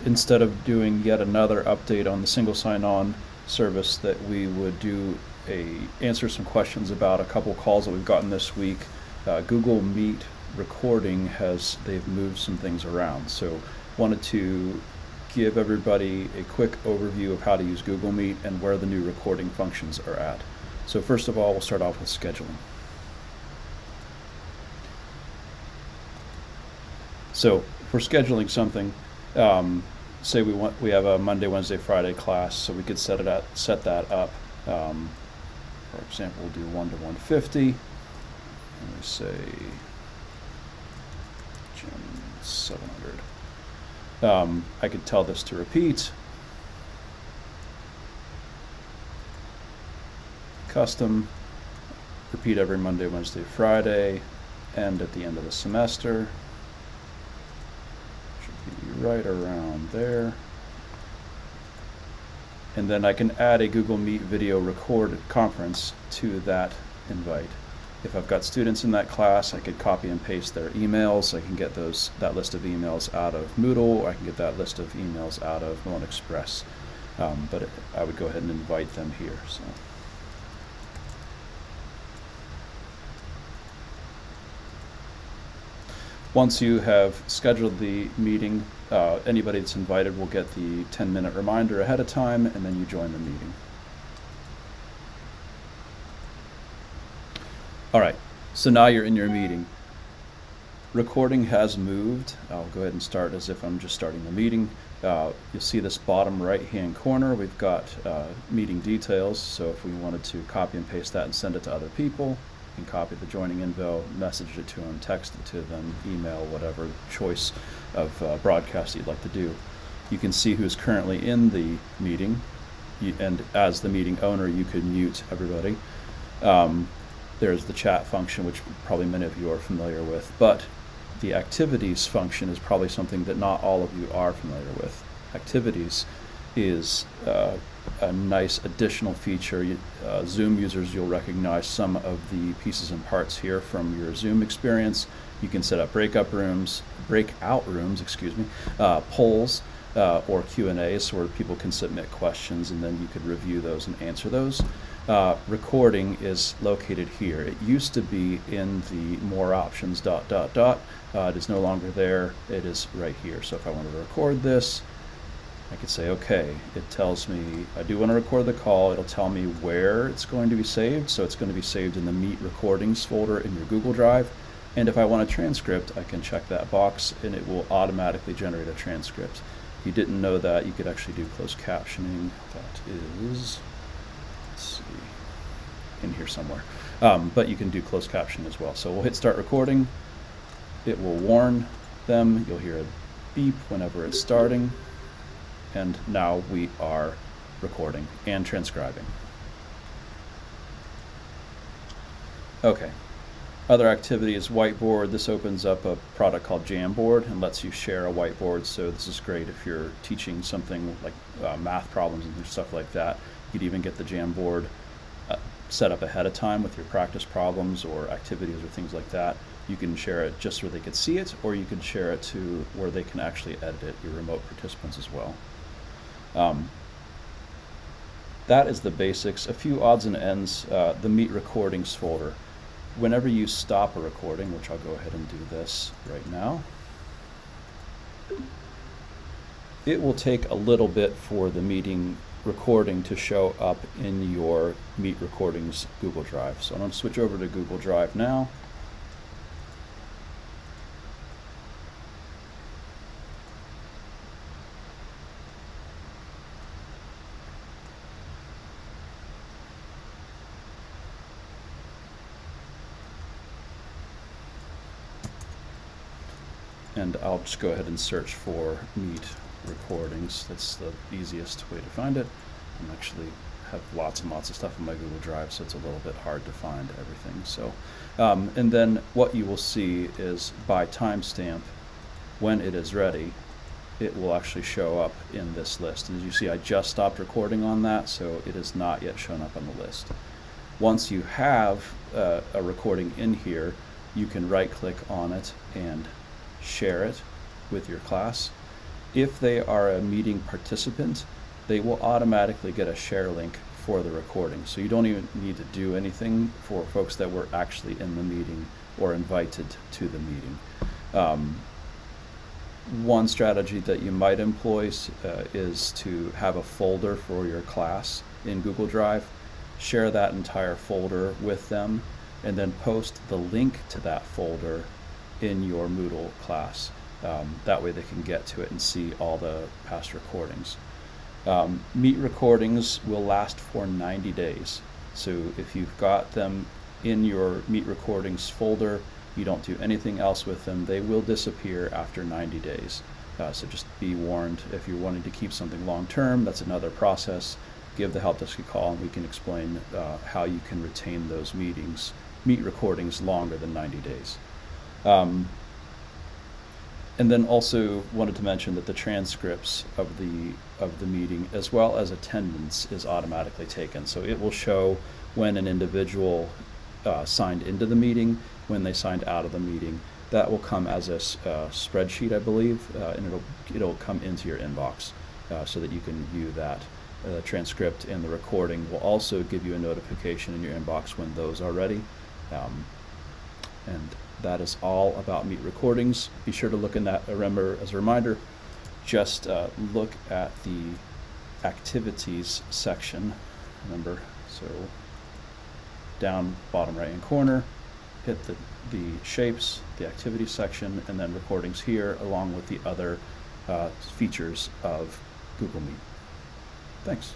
instead of doing yet another update on the single sign-on service, that we would do answer some questions about a couple calls that we've gotten this week. Google Meet recording they've moved some things around, so wanted to give everybody a quick overview of how to use Google Meet and where the new recording functions are at. So first of all, we'll start off with scheduling. So if we're scheduling something, say we have a Monday, Wednesday, Friday class, so we could set that up. For example, we'll do 1 to 150, and we say Gym 700. I could tell this to repeat. Custom, repeat every Monday, Wednesday, Friday, end at the end of the semester. Should be right around there. And then I can add a Google Meet video record conference to that invite. If I've got students in that class, I could copy and paste their emails. I can get that list of emails out of Moodle. I can get that list of emails out of Moen Express. But I would go ahead and invite them here. So. Once you have scheduled the meeting, anybody that's invited will get the 10-minute reminder ahead of time, and then you join the meeting. All right, so now you're in your meeting. Recording has moved. I'll go ahead and start as if I'm just starting the meeting. You'll see this bottom right-hand corner. We've got meeting details, so if we wanted to copy and paste that and send it to other people, you can copy the joining info, message it to them, text it to them, email, whatever choice of broadcast you'd like to do. You can see who's currently in the meeting, and as the meeting owner, you could mute everybody. There's the chat function, which probably many of you are familiar with, but the activities function is probably something that not all of you are familiar with. Activities is a nice additional feature. Zoom users, you'll recognize some of the pieces and parts here from your Zoom experience. You can set up breakout rooms, polls, or Q&As where people can submit questions, and then you could review those and answer those. Recording is located here. It used to be in the more options ... It is no longer there. It is right here. So if I wanted to record this, I could say, okay, it tells me I do want to record the call. It'll tell me where it's going to be saved. So it's going to be saved in the Meet Recordings folder in your Google Drive. And if I want a transcript, I can check that box and it will automatically generate a transcript. If you didn't know that, you could actually do closed captioning. That is, let's see, in here somewhere. But you can do closed captioning as well. So we'll hit start recording. It will warn them. You'll hear a beep whenever it's starting. And now we are recording and transcribing. Okay. Other activity is whiteboard. This opens up a product called Jamboard and lets you share a whiteboard. So this is great if you're teaching something like math problems and stuff like that. You could even get the Jamboard set up ahead of time with your practice problems or activities or things like that. You can share it just where they could see it, or you can share it to where they can actually edit it, your remote participants as well. That is the basics. A few odds and ends. The Meet Recordings folder. Whenever you stop a recording, which I'll go ahead and do this right now, it will take a little bit for the meeting recording to show up in your Meet Recordings Google Drive. So I'm going to switch over to Google Drive now. And I'll just go ahead and search for Meet Recordings. That's the easiest way to find it. I actually have lots and lots of stuff in my Google Drive, so it's a little bit hard to find everything. So, and then what you will see is by timestamp, when it is ready, it will actually show up in this list. And as you see, I just stopped recording on that, so it has not yet shown up on the list. Once you have a recording in here, you can right-click on it and share it with your class. If they are a meeting participant, they will automatically get a share link for the recording. So you don't even need to do anything for folks that were actually in the meeting or invited to the meeting. One strategy that you might employ is to have a folder for your class in Google Drive, share that entire folder with them, and then post the link to that folder in your Moodle class. That way they can get to it and see all the past recordings. Meet recordings will last for 90 days. So if you've got them in your Meet recordings folder, you don't do anything else with them, they will disappear after 90 days. So just be warned, if you're wanting to keep something long term, that's another process. Give the help desk a call and we can explain how you can retain those Meet recordings longer than 90 days. And then also wanted to mention that the transcripts of the meeting as well as attendance is automatically taken. So it will show when an individual signed into the meeting, when they signed out of the meeting. That will come as a spreadsheet, I believe, and it'll come into your inbox so that you can view that. The transcript and the recording will also give you a notification in your inbox when those are ready. And that is all about Meet recordings. Be sure to look in that, remember, as a reminder, just look at the activities section, remember, so down bottom right hand corner, hit the shapes, the activity section, and then recordings here along with the other features of Google Meet. Thanks.